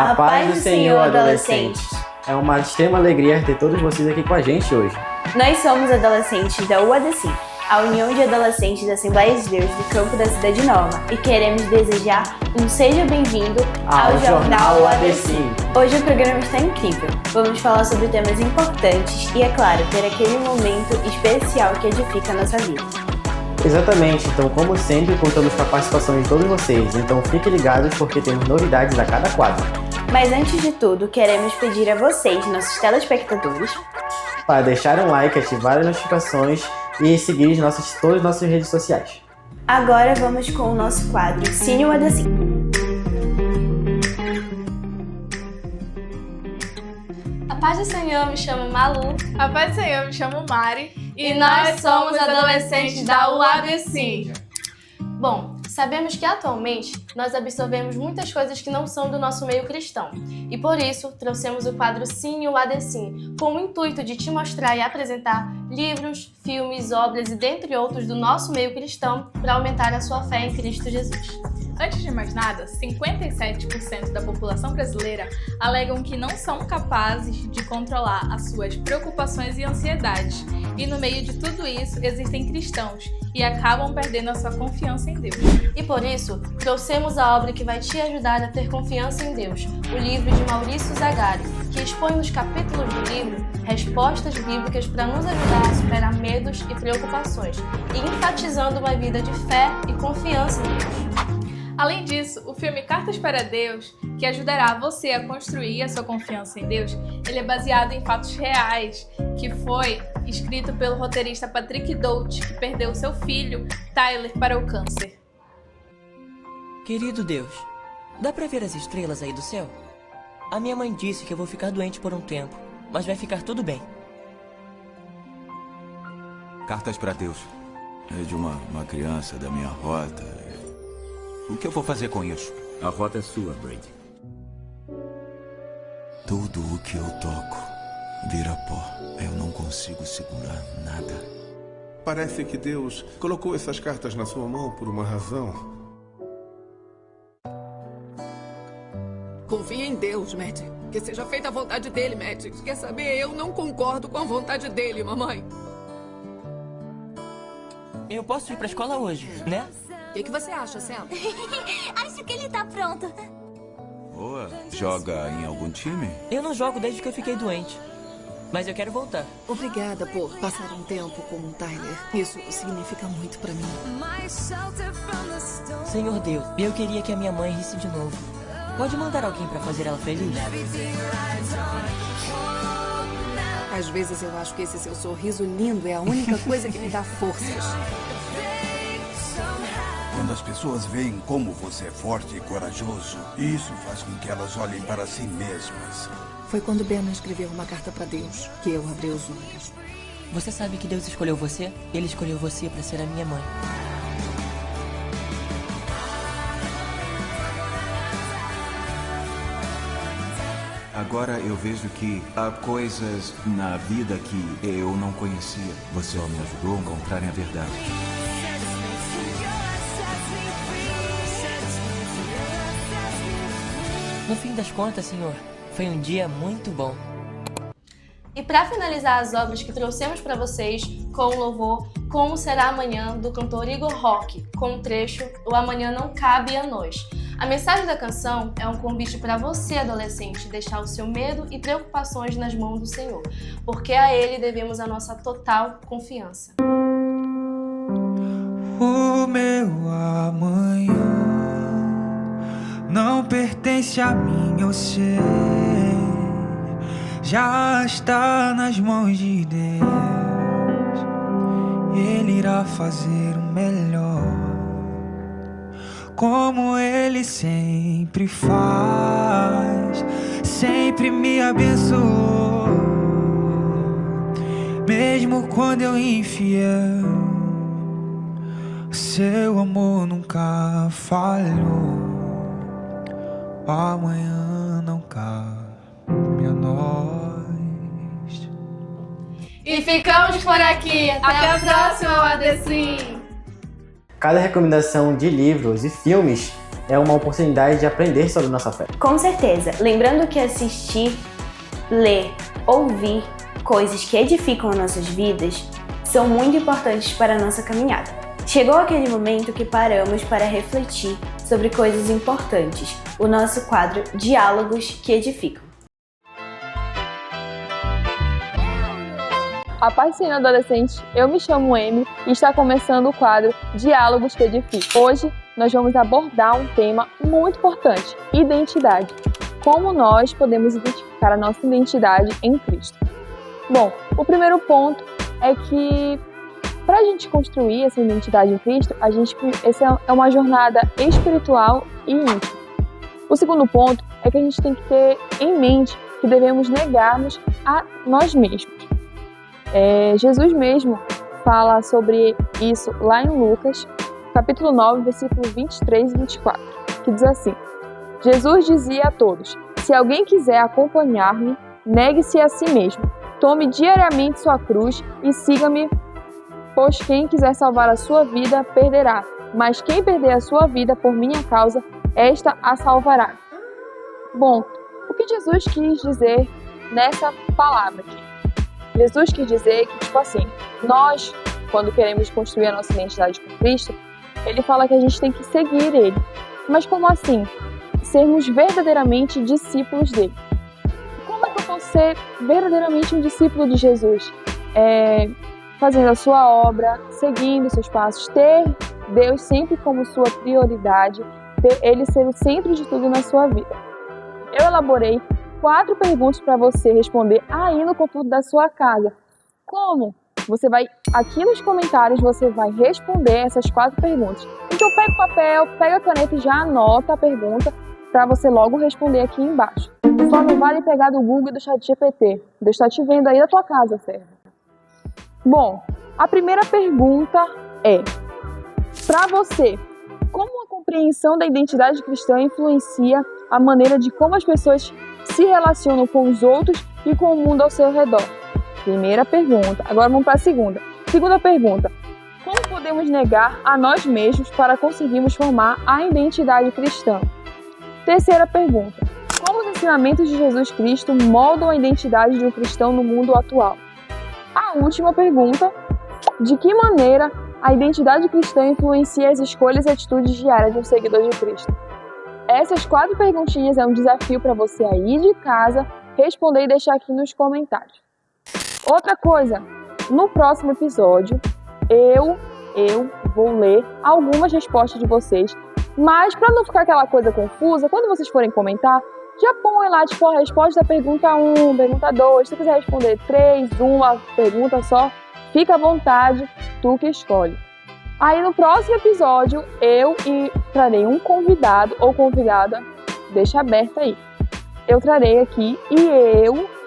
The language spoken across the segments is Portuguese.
A paz do Senhor, adolescentes! É uma extrema alegria ter todos vocês aqui com a gente hoje. Nós somos adolescentes da UADC, a União de Adolescentes da Assembleia de Deus do campo da Cidade Nova, e queremos desejar um seja bem-vindo ao Jornal UADC. Hoje o programa está incrível. Vamos falar sobre temas importantes e, é claro, ter aquele momento especial que edifica a nossa vida. Exatamente, então como sempre contamos com a participação de todos vocês, então fiquem ligados porque temos novidades a cada quadro. Mas antes de tudo, queremos pedir a vocês, nossos telespectadores, para deixar um like, ativar as notificações e seguir todas as nossas redes sociais. Agora vamos com o nosso quadro Cine UADC. A paz do Senhor, me chamo Malu. A paz do Senhor, me chamo Mari. E nós somos adolescentes da UADC. Bom, sabemos que atualmente nós absorvemos muitas coisas que não são do nosso meio cristão. E por isso trouxemos o quadro Cine UADC, com o intuito de te mostrar e apresentar livros, filmes, obras e dentre outros do nosso meio cristão para aumentar a sua fé em Cristo Jesus. Antes de mais nada, 57% da população brasileira alegam que não são capazes de controlar as suas preocupações e ansiedades. E no meio de tudo isso, existem cristãos e acabam perdendo a sua confiança em Deus. E por isso, trouxemos a obra que vai te ajudar a ter confiança em Deus, o livro de Maurício Zagari, que expõe nos capítulos do livro respostas bíblicas para nos ajudar a superar medos e preocupações, e enfatizando uma vida de fé e confiança em Deus. Além disso, o filme Cartas para Deus, que ajudará você a construir a sua confiança em Deus, ele é baseado em fatos reais, que foi escrito pelo roteirista Patrick Doute, que perdeu seu filho, Tyler, para o câncer. Querido Deus, dá pra ver as estrelas aí do céu? A minha mãe disse que eu vou ficar doente por um tempo, mas vai ficar tudo bem. Cartas para Deus. É de uma criança da minha rota. O que eu vou fazer com isso? A rota é sua, Brady. Tudo o que eu toco vira pó. Eu não consigo segurar nada. Parece que Deus colocou essas cartas na sua mão por uma razão. Confia em Deus, Matt. Que seja feita a vontade dele, Matt. Quer saber? Eu não concordo com a vontade dele, mamãe. Eu posso ir pra escola hoje, né? O que você acha, Sam? Acho que ele tá pronto. Boa. Joga em algum time? Eu não jogo desde que eu fiquei doente. Mas eu quero voltar. Obrigada por passar um tempo com o Tyler. Isso significa muito pra mim. Senhor Deus, eu queria que a minha mãe risse de novo. Pode mandar alguém pra fazer ela feliz? Às vezes eu acho que esse seu sorriso lindo é a única coisa que me dá forças. Quando as pessoas veem como você é forte e corajoso, isso faz com que elas olhem para si mesmas. Foi quando Ben escreveu uma carta para Deus que eu abri os olhos. Você sabe que Deus escolheu você? Ele escolheu você para ser a minha mãe. Agora eu vejo que há coisas na vida que eu não conhecia. Você me ajudou a encontrar a verdade. No fim das contas, Senhor, foi um dia muito bom. E para finalizar as obras que trouxemos para vocês, com o louvor Como Será Amanhã, do cantor Igor Roque, com o trecho O Amanhã Não Cabe a Nós. A mensagem da canção é um convite para você, adolescente, deixar o seu medo e preocupações nas mãos do Senhor, porque a Ele devemos a nossa total confiança. O meu amanhã não pertence a mim, eu sei. Já está nas mãos de Deus. Ele irá fazer o melhor, como Ele sempre faz. Sempre me abençoou, mesmo quando eu infiel. Seu amor nunca falhou. Amanhã não cabe a nós. E ficamos por aqui. Até a próxima, UADC! Cada recomendação de livros e filmes é uma oportunidade de aprender sobre nossa fé. Com certeza. Lembrando que assistir, ler, ouvir coisas que edificam nossas vidas são muito importantes para a nossa caminhada. Chegou aquele momento que paramos para refletir sobre coisas importantes, o nosso quadro Diálogos que Edificam. A paz do Senhor, adolescente, eu me chamo Emily e está começando o quadro Diálogos que Edificam. Hoje nós vamos abordar um tema muito importante, identidade. Como nós podemos identificar a nossa identidade em Cristo? Bom, o primeiro ponto é que para a gente construir essa identidade em Cristo, essa é uma jornada espiritual e íntima. O segundo ponto é que a gente tem que ter em mente que devemos negar-nos a nós mesmos. Jesus mesmo fala sobre isso lá em Lucas, capítulo 9, versículo 23 e 24, que diz assim: Jesus dizia a todos: se alguém quiser acompanhar-me, negue-se a si mesmo, tome diariamente sua cruz e siga-me, pois quem quiser salvar a sua vida, perderá, mas quem perder a sua vida por minha causa, esta a salvará. Bom, o que Jesus quis dizer nessa palavra aqui? Jesus quis dizer que, nós, quando queremos construir a nossa identidade com Cristo, ele fala que a gente tem que seguir ele. Mas como assim? Sermos verdadeiramente discípulos dele. Como é que eu posso ser verdadeiramente um discípulo de Jesus? Fazendo a sua obra, seguindo seus passos, ter Deus sempre como sua prioridade, ter Ele ser o centro de tudo na sua vida. Eu elaborei 4 perguntas para você responder aí no conteúdo da sua casa. Como? Você vai, aqui nos comentários, você vai responder essas 4 perguntas. Então pega o papel, pega a caneta e já anota a pergunta para você logo responder aqui embaixo. Só não vale pegar do Google e do ChatGPT. Deus está te vendo aí na tua casa, servo. Bom, a primeira pergunta é: para você, como a compreensão da identidade cristã influencia a maneira de como as pessoas se relacionam com os outros e com o mundo ao seu redor? Primeira pergunta. Agora vamos para a segunda. Segunda pergunta: como podemos negar a nós mesmos para conseguirmos formar a identidade cristã? Terceira pergunta: como os ensinamentos de Jesus Cristo moldam a identidade de um cristão no mundo atual? A última pergunta: de que maneira a identidade cristã influencia as escolhas e atitudes diárias de um seguidor de Cristo? Essas 4 perguntinhas é um desafio para você aí de casa responder e deixar aqui nos comentários. Outra coisa, no próximo episódio eu vou ler algumas respostas de vocês, mas para não ficar aquela coisa confusa, quando vocês forem comentar, já põe lá a resposta da pergunta 1, pergunta 2, se você quiser responder 3, uma pergunta só, fica à vontade, tu que escolhe. Aí no próximo episódio, eu trarei um convidado ou convidada, deixa aberto aí. Eu trarei aqui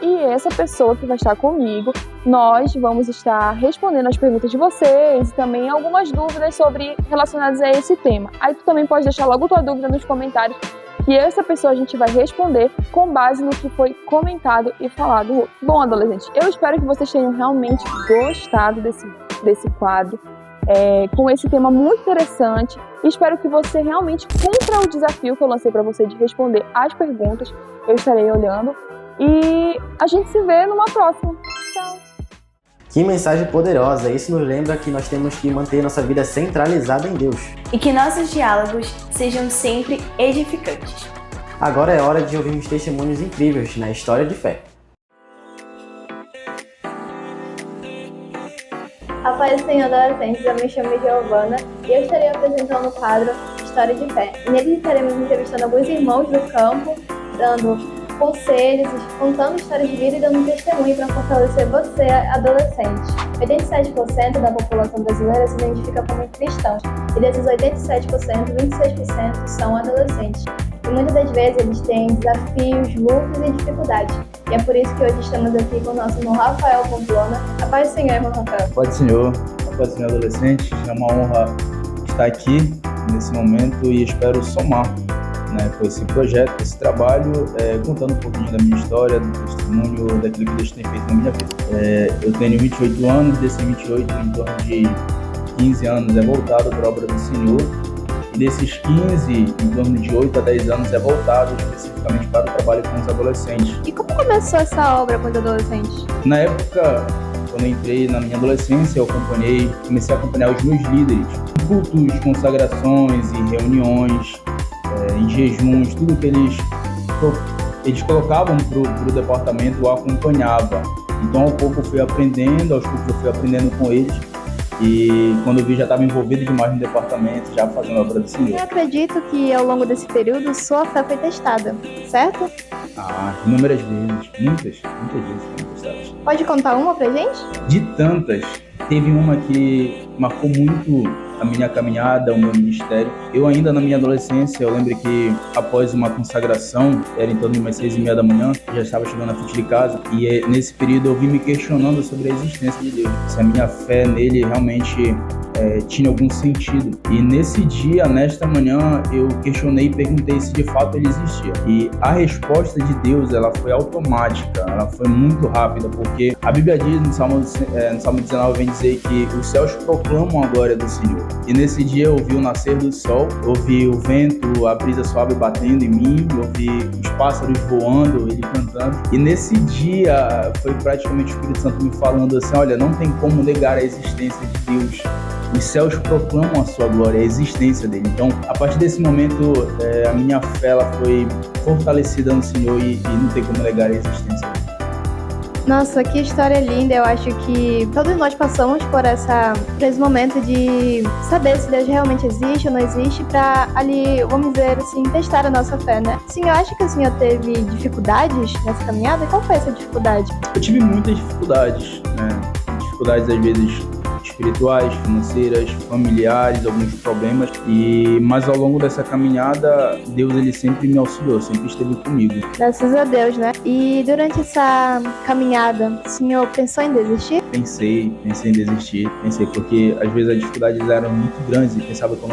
e essa pessoa que vai estar comigo, nós vamos estar respondendo as perguntas de vocês e também algumas dúvidas relacionadas a esse tema. Aí tu também pode deixar logo tua dúvida nos comentários, que essa pessoa a gente vai responder com base no que foi comentado e falado hoje. Bom, adolescentes, eu espero que vocês tenham realmente gostado desse quadro, com esse tema muito interessante. Espero que você realmente cumpra o desafio que eu lancei para você de responder as perguntas. Eu estarei olhando e a gente se vê numa próxima. Tchau! Que mensagem poderosa! Isso nos lembra que nós temos que manter nossa vida centralizada em Deus. E que nossos diálogos sejam sempre edificantes. Agora é hora de ouvirmos testemunhos incríveis na história de fé. A paz do Senhor, adolescentes, eu me chamo Giovana e eu estarei apresentando o quadro História de Fé. Nele estaremos entrevistando alguns irmãos do campo, dando conselhos, contando histórias de vida e dando testemunho para fortalecer você, adolescente. 87% da população brasileira se identifica como cristãos e desses 87%, 26% são adolescentes. E muitas das vezes eles têm desafios, lutas e dificuldades. E é por isso que hoje estamos aqui com o nosso irmão Rafael Pamplona. A paz do Senhor, irmão Rafael. A paz do Senhor, adolescente. É uma honra estar aqui nesse momento e espero somar, com esse projeto, com esse trabalho, contando um pouquinho da minha história, do testemunho, daquilo que Deus tem feito na minha vida. Eu tenho 28 anos, desses 28, em torno de 15 anos é voltado para a obra do Senhor. Desses 15, em torno de 8 a 10 anos é voltado especificamente para o trabalho com os adolescentes. E como começou essa obra com os adolescentes? Na época, quando eu entrei na minha adolescência, eu comecei a acompanhar os meus líderes. Cultos, consagrações e reuniões, em jejuns, tudo que eles colocavam para o departamento, eu acompanhava. Então, ao pouco eu fui aprendendo, aos poucos eu fui aprendendo com eles. E quando eu vi, já estava envolvido demais no departamento, já fazendo a obra do Senhor. Eu acredito que ao longo desse período sua fé foi testada, certo? Inúmeras vezes, muitas vezes foram testadas. Pode contar uma pra gente? De tantas, teve uma que marcou muito a minha caminhada, o meu ministério. Eu ainda na minha adolescência, eu lembro que após uma consagração, era em torno de umas 6h30 da manhã, já estava chegando na frente de casa, e nesse período eu vim me questionando sobre a existência de Deus, se a minha fé nele realmente tinha algum sentido. E nesse dia, nesta manhã, eu questionei e perguntei se de fato ele existia. E a resposta de Deus, ela foi automática, ela foi muito rápida, porque a Bíblia diz no Salmo 19, vem dizer que os céus proclamam a glória do Senhor. E nesse dia eu ouvi o nascer do sol, eu ouvi o vento, a brisa suave batendo em mim, eu ouvi os pássaros voando, ele cantando. E nesse dia foi praticamente o Espírito Santo me falando assim, olha, não tem como negar a existência de Deus. Os céus proclamam a sua glória, a existência dele. Então, a partir desse momento, a minha fé ela foi fortalecida no Senhor e não tem como negar a existência dele. Nossa, que história linda. Eu acho que todos nós passamos por esse momento de saber se Deus realmente existe ou não existe para ali, vamos dizer assim, testar a nossa fé, né? O senhor acha que o senhor teve dificuldades nessa caminhada? Qual foi essa dificuldade? Eu tive muitas dificuldades, né? Dificuldades às vezes espirituais, financeiras, familiares, alguns problemas, mas ao longo dessa caminhada, Deus ele sempre me auxiliou, sempre esteve comigo. Graças a Deus, né? E durante essa caminhada, o senhor pensou em desistir? Pensei em desistir, porque às vezes as dificuldades eram muito grandes e pensava que eu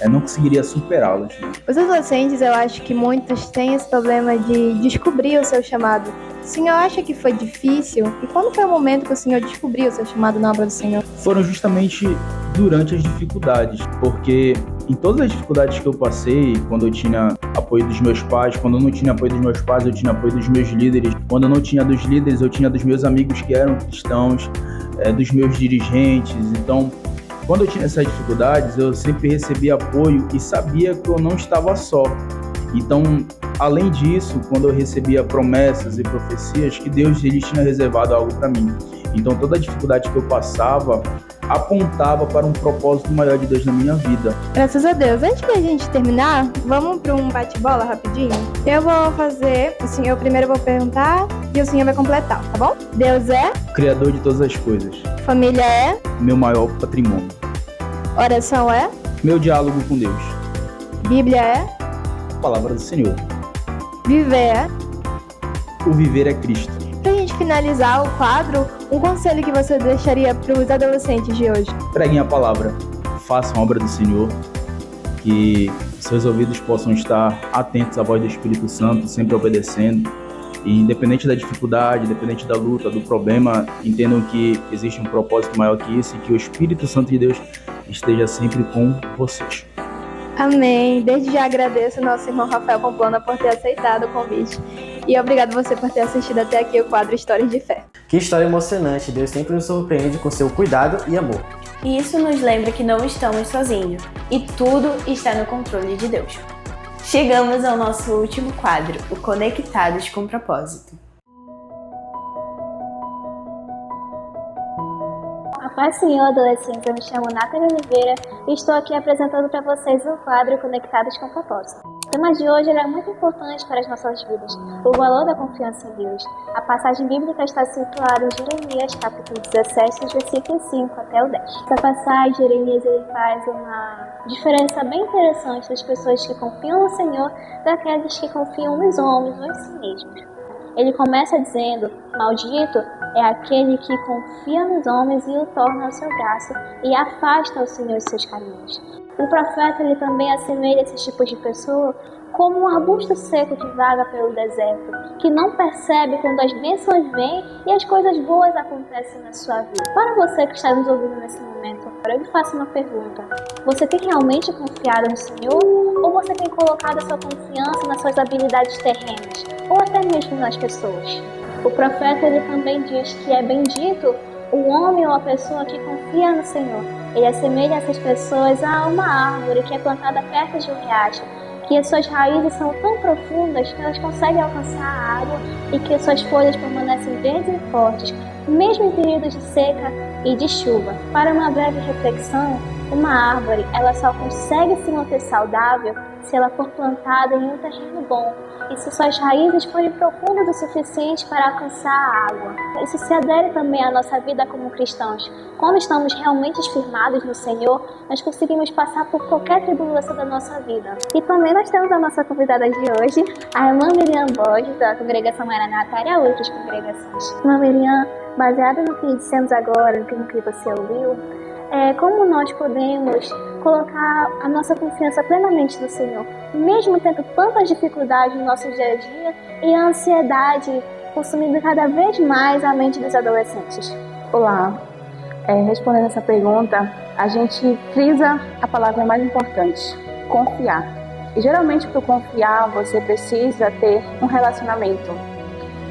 não conseguiria superá-las. Né? Os adolescentes, eu acho que muitos têm esse problema de descobrir o seu chamado. O senhor acha que foi difícil? E quando foi o momento que o senhor descobriu o seu chamado na obra do Senhor? Foram justamente durante as dificuldades, porque em todas as dificuldades que eu passei, quando eu tinha apoio dos meus pais, quando eu não tinha apoio dos meus pais, eu tinha apoio dos meus líderes, quando eu não tinha dos líderes, eu tinha dos meus amigos que eram cristãos, dos meus dirigentes. Então, quando eu tinha essas dificuldades, eu sempre recebia apoio e sabia que eu não estava só. Então, além disso, quando eu recebia promessas e profecias, que Deus ele tinha reservado algo para mim. Então, toda dificuldade que eu passava apontava para um propósito maior de Deus na minha vida. Graças a Deus. Antes de a gente terminar, vamos para um bate-bola rapidinho? Eu vou fazer, eu primeiro vou perguntar e o senhor vai completar, tá bom? Deus é? Criador de todas as coisas. Família é? Meu maior patrimônio. Oração é? Meu diálogo com Deus. Bíblia é? A palavra do Senhor. Viver é? O viver é Cristo. Pra gente finalizar o quadro, um conselho que você deixaria para os adolescentes de hoje? Preguem a palavra, façam a obra do Senhor, que seus ouvidos possam estar atentos à voz do Espírito Santo, sempre obedecendo. E independente da dificuldade, independente da luta, do problema, entendam que existe um propósito maior que isso e que o Espírito Santo de Deus esteja sempre com vocês. Amém. Desde já agradeço ao nosso irmão Rafael Pamplona por ter aceitado o convite. E obrigado você por ter assistido até aqui o quadro Histórias de Fé. Que história emocionante. Deus sempre nos surpreende com seu cuidado e amor. E isso nos lembra que não estamos sozinhos. E tudo está no controle de Deus. Chegamos ao nosso último quadro, o Conectados com Propósito. A paz, Senhor, adolescentes, eu me chamo Nathalie Oliveira e estou aqui apresentando para vocês o quadro Conectados com Propósito. O tema de hoje é muito importante para as nossas vidas, o valor da confiança em Deus. A passagem bíblica está situada em Jeremias, capítulo 17, dos versículos 5 até o 10. Essa passagem, Jeremias ele faz uma diferença bem interessante das pessoas que confiam no Senhor daqueles que confiam nos homens ou em si mesmos. Ele começa dizendo: maldito é aquele que confia nos homens e o torna ao seu braço e afasta o Senhor de seus caminhos. O profeta ele também assemelha esse tipo de pessoa como um arbusto seco que vaga pelo deserto, que não percebe quando as bênçãos vêm e as coisas boas acontecem na sua vida. Para você que está nos ouvindo nesse momento, eu lhe faço uma pergunta. Você tem realmente confiado no Senhor? Ou você tem colocado a sua confiança nas suas habilidades terrenas? Ou até mesmo nas pessoas? O profeta ele também diz que é bendito o homem ou a pessoa que confia no Senhor. Ele assemelha essas pessoas a uma árvore que é plantada perto de um riacho, que as suas raízes são tão profundas que elas conseguem alcançar a água e que as suas folhas permanecem verdes e fortes, mesmo em períodos de seca e de chuva. Para uma breve reflexão, uma árvore ela só consegue se manter saudável se ela for plantada em um terreno bom e se suas raízes forem profundas o suficiente para alcançar a água. Isso se adere também à nossa vida como cristãos. Quando estamos realmente firmados no Senhor, nós conseguimos passar por qualquer tribulação da nossa vida. E também nós temos a nossa convidada de hoje, a irmã Miriam Borges, da Congregação Maranata e a outras congregações. Irmã Miriam, baseada no que dissemos agora, no que você ouviu, como nós podemos colocar a nossa confiança plenamente no Senhor, mesmo tendo tantas dificuldades no nosso dia a dia e a ansiedade consumindo cada vez mais a mente dos adolescentes? Olá, respondendo essa pergunta, a gente frisa a palavra mais importante, confiar. E geralmente para confiar você precisa ter um relacionamento.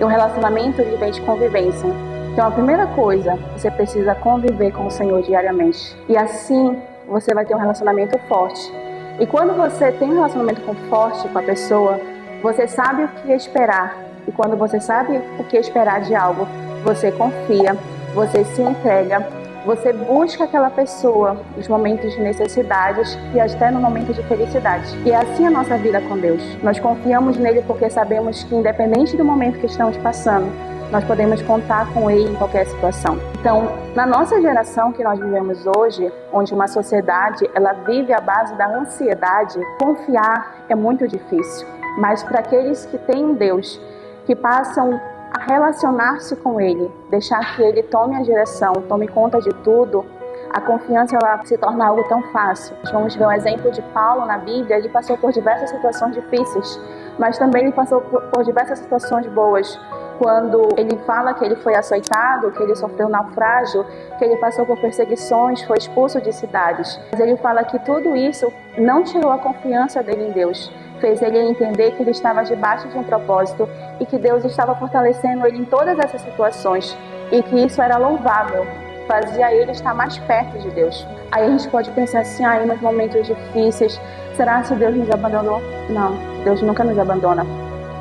E um relacionamento ele vem de convivência. Então a primeira coisa, você precisa conviver com o Senhor diariamente. E assim você vai ter um relacionamento forte. E quando você tem um relacionamento forte com a pessoa, você sabe o que esperar. E quando você sabe o que esperar de algo, você confia, você se entrega, você busca aquela pessoa nos momentos de necessidades e até no momento de felicidade. E é assim a nossa vida com Deus. Nós confiamos nele porque sabemos que independente do momento que estamos passando, nós podemos contar com ele em qualquer situação. Então, na nossa geração que nós vivemos hoje, onde uma sociedade ela vive à base da ansiedade, confiar é muito difícil. Mas para aqueles que têm um Deus, que passam a relacionar-se com ele, deixar que ele tome a direção, tome conta de tudo, a confiança ela se torna algo tão fácil. Vamos ver um exemplo de Paulo na Bíblia. Ele passou por diversas situações difíceis, mas também ele passou por diversas situações boas. Quando ele fala que ele foi açoitado, que ele sofreu naufrágio, que ele passou por perseguições, foi expulso de cidades. Mas ele fala que tudo isso não tirou a confiança dele em Deus. Fez ele entender que ele estava debaixo de um propósito e que Deus estava fortalecendo ele em todas essas situações e que isso era louvável, fazia ele estar mais perto de Deus. Aí a gente pode pensar assim, nos momentos difíceis, será que Deus nos abandonou? Não, Deus nunca nos abandona.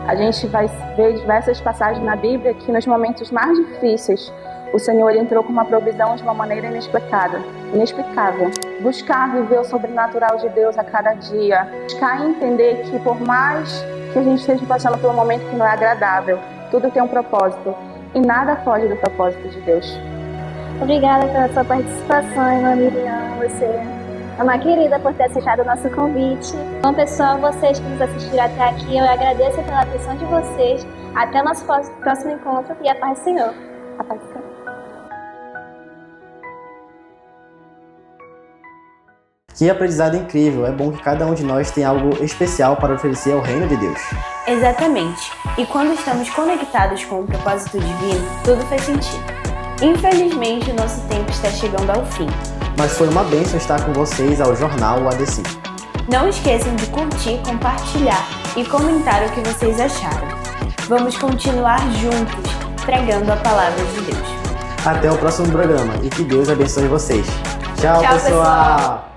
A gente vai ver diversas passagens na Bíblia que nos momentos mais difíceis, o Senhor entrou com uma provisão de uma maneira inexplicável. Buscar viver o sobrenatural de Deus a cada dia. Buscar entender que por mais que a gente esteja passando por um momento que não é agradável, tudo tem um propósito e nada foge do propósito de Deus. Obrigada pela sua participação, irmã Miriam. Você é uma querida por ter aceitado o nosso convite. Bom, pessoal, vocês que nos assistiram até aqui, eu agradeço pela atenção de vocês. Até o nosso próximo encontro e a paz do Senhor. A paz do Senhor. Que aprendizado incrível! É bom que cada um de nós tenha algo especial para oferecer ao reino de Deus. Exatamente. E quando estamos conectados com o propósito divino, tudo faz sentido. Infelizmente, o nosso tempo está chegando ao fim. Mas foi uma bênção estar com vocês ao Jornal ADC. Não esqueçam de curtir, compartilhar e comentar o que vocês acharam. Vamos continuar juntos, pregando a palavra de Deus. Até o próximo programa e que Deus abençoe vocês. Tchau, pessoal!